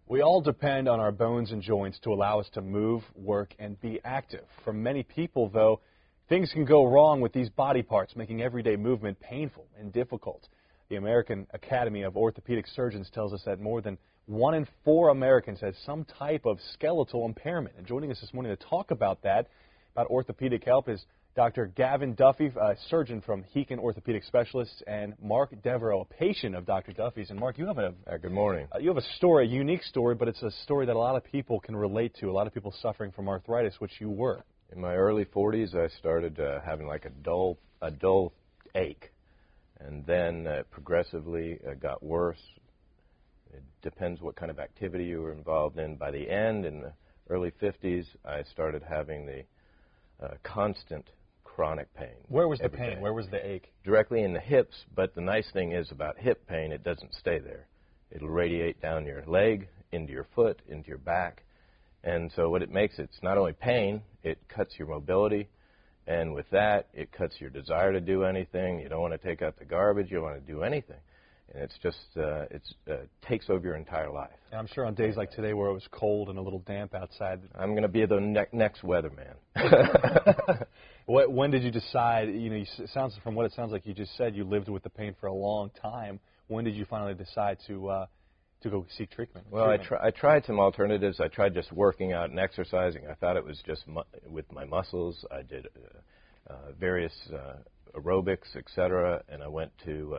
We all depend on our bones and joints to allow us to move, work, and be active. For many people, though, things can go wrong with these body parts, making everyday movement painful and difficult. The American Academy of Orthopedic Surgeons tells us that more than 1 in 4 Americans has some type of skeletal impairment. And joining us this morning to talk about that, about orthopedic help, is Dr. Gavin Duffy, a surgeon from Hekin Orthopedic Specialists, and Mark Devereaux, a patient of Dr. Duffy's. And Mark, you have good morning. You have a story, a unique story, but it's a story that a lot of people can relate to. A lot of people suffering from arthritis, which you were. In my early 40s, I started having like a dull ache, and then progressively got worse. It depends what kind of activity you were involved in. By the end, in the early 50s, I started having the constant chronic pain. Where was the pain? Where was the ache? Directly in the hips, but the nice thing is about hip pain, it doesn't stay there. It'll radiate down your leg, into your foot, into your back. And so what it makes, it's not only pain, it cuts your mobility, and with that, it cuts your desire to do anything. You don't want to take out the garbage, you don't want to do anything. And it's just, takes over your entire life. And I'm sure on days like today where it was cold and a little damp outside. I'm going to be the next weatherman. When did you decide, from what it sounds like you just said, you lived with the pain for a long time. When did you finally decide to go seek treatment? Well, I tried some alternatives. I tried just working out and exercising. I thought it was just with my muscles. I did various aerobics, etc., and I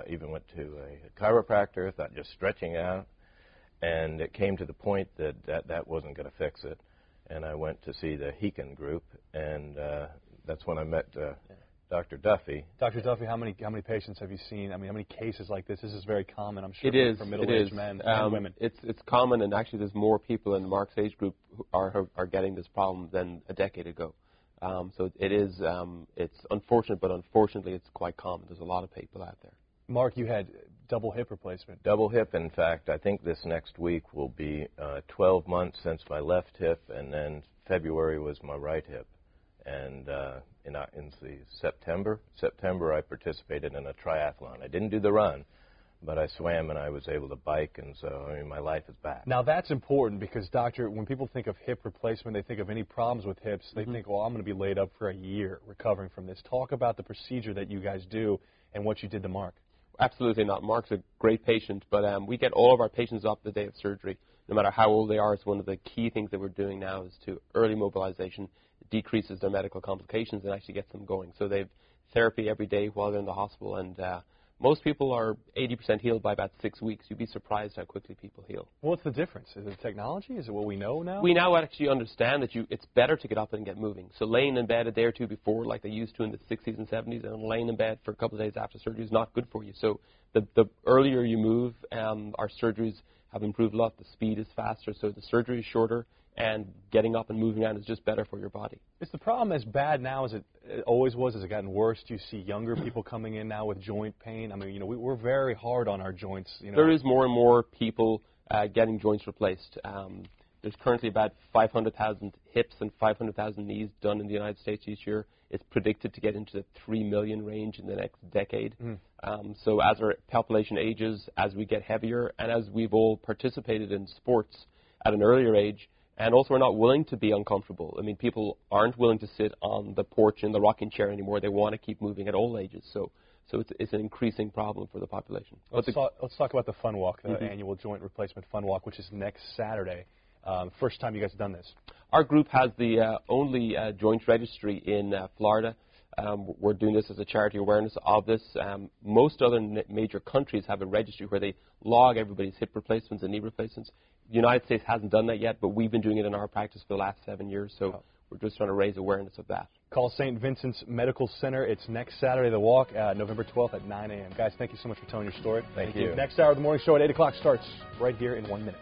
even went to a chiropractor. Thought just stretching out, and it came to the point that wasn't going to fix it, and I went to see the Hekin group, and that's when I met Dr. Duffy. Dr. Duffy, how many patients have you seen? I mean, how many cases like this? This is very common, I'm sure, it is, for middle-aged men and women. It's common, and actually there's more people in Mark's age group who are getting this problem than a decade ago. So it is, it's unfortunate, but unfortunately it's quite common. There's a lot of people out there. Mark, you had double hip replacement. Double hip, in fact. I think this next week will be 12 months since my left hip, and then February was my right hip. And in the September I participated in a triathlon. I didn't do the run, but I swam and I was able to bike, and so my life is back. Now that's important because, doctor, when people think of hip replacement, they think of any problems with hips. They think, well, I'm going to be laid up for a year recovering from this. Talk about the procedure that you guys do and what you did to Mark. Absolutely not. Mark's a great patient, but we get all of our patients up the day of surgery, no matter how old they are. It's one of the key things that we're doing now is to early mobilization. It decreases their medical complications and actually gets them going. So they've therapy every day while they're in the hospital, and most people are 80% healed by about 6 weeks. You'd be surprised how quickly people heal. Well, what's the difference? Is it technology? Is it what we know now? We now actually understand that it's better to get up and get moving. So laying in bed a day or two before, like they used to in the 60s and 70s, and laying in bed for a couple of days after surgery is not good for you. So the earlier you move, our surgeries have improved a lot. The speed is faster, so the surgery is shorter, and getting up and moving around is just better for your body. Is the problem as bad now as it always was? Has it gotten worse? Do you see younger people coming in now with joint pain? I mean, we're very hard on our joints. There is more and more people getting joints replaced. There's currently about 500,000 hips and 500,000 knees done in the United States each year. It's predicted to get into the 3 million range in the next decade. So as our population ages, as we get heavier, and as we've all participated in sports at an earlier age, and also we're not willing to be uncomfortable. I mean, people aren't willing to sit on the porch in the rocking chair anymore. They want to keep moving at all ages. So it's an increasing problem for the population. Let's talk about the Fun Walk, the annual joint replacement Fun Walk, which is next Saturday. First time you guys have done this. Our group has the only joint registry in Florida. We're doing this as a charity awareness of this. Most other major countries have a registry where they log everybody's hip replacements and knee replacements. The United States hasn't done that yet, but we've been doing it in our practice for the last 7 years, so we're just trying to raise awareness of that. Call St. Vincent's Medical Center. It's next Saturday, the walk, November 12th at 9 a.m. Guys, thank you so much for telling your story. Thank you. Next hour of the morning show at 8 o'clock starts right here in 1 minute.